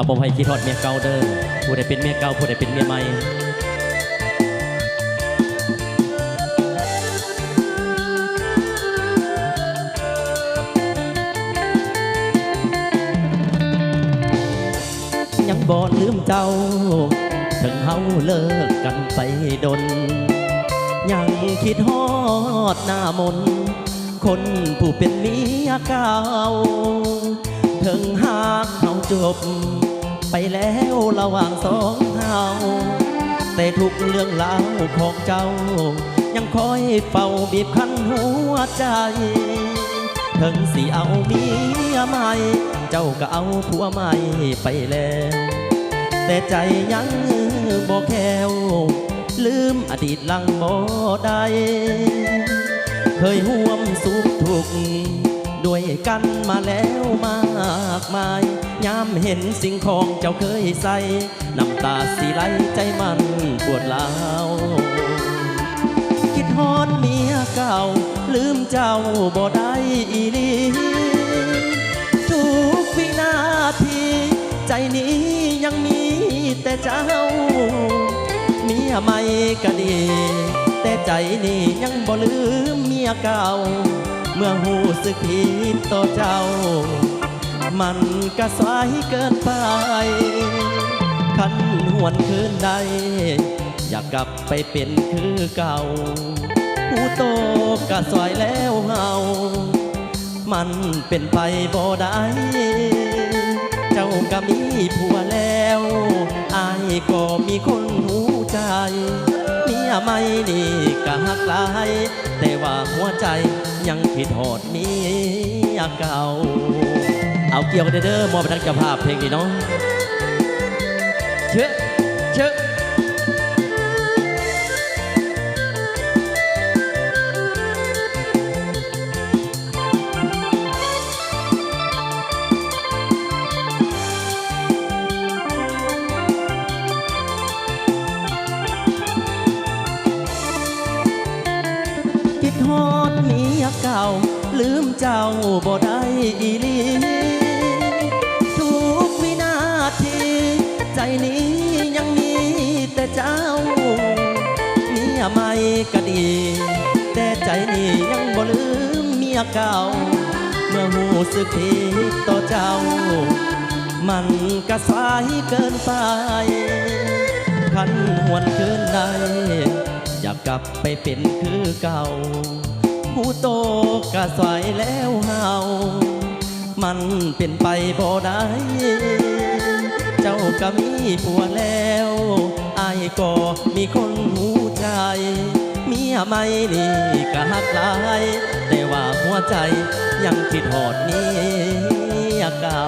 เอาผมให้คิดทอดเมียเก่าเด้อผู้ใดเป็นเมียเก่าผู้ใดเป็นเมียใหม่ยังบ่ลืมเจ้าถึงเฮาเลิกกันไปดนยังคิดฮอดหน้ามนคนผู้เป็นเมียเก่าถึงหากเขาจบไปแล้วระหว่างสองเฮาแต่ทุกเรื่องราวของเจ้ายังคอยเฝ้าบีบคั้นหัวใจถึงสิเอาเมียใหม่เจ้าก็เอาผัวใหม่ไปแล้วแต่ใจยังบ่แค่วลืมอดีตลังบ่ได้เคยห่วมสุขทุกข์ด้วยกันมาแล้วมากมายยามเห็นสิ่งของเจ้าเคยใส่น้ำตาสีไหลใจมันปวดร้าวคิดฮอดเมียเก่าลืมเจ้าบ่ได้อีหลีทุกวินาทีใจนี้ยังมีแต่เจ้าเมียใหม่ก็ดีแต่ใจนี่ยังบ่ลืมเมียเก่าเมื่อหูสึกผิดต่อเจ้ามันก็สายเกินไปคันหวนคืนใดอยากกลับไปเป็นคือเก่าผู้โตก็สวยแล้วเฮามันเป็นไปบ่ได้เจ้าก็มีผัวแล้วอายก็มีคนหูใจเมียไม่นี่ก็หักหลายแต่ว่าหัวใจยังคิดหอดเมียเก่าเอาเกี่ยวกันเด้อมอบไปทางเจ้าภาพเพลงนี้เนาะเชอะเชอะคิดฮอดเมียเก่าลืมเจ้าบ่ได้อีหลีทุกวินาทีใจนี้ยังมีแต่เจ้าเมียใหม่ก็ดีแต่ใจนี้ยังบ่ลืมเมียเก่าเมื่อหูสึกผิดต่อเจ้ามันก็สายเกินไปคันหวนคืนใดอยากกลับไปเป็นคือเก่าผู้โตก็สวยแล้วเฮามันเป็นไปบ่ได้เจ้าก็มีผัวแล้วอายก็มีคนหูใจเมียไม่นี่ก็หักหลายแต่ว่าหัวใจยังคิดหอดเมียเก่า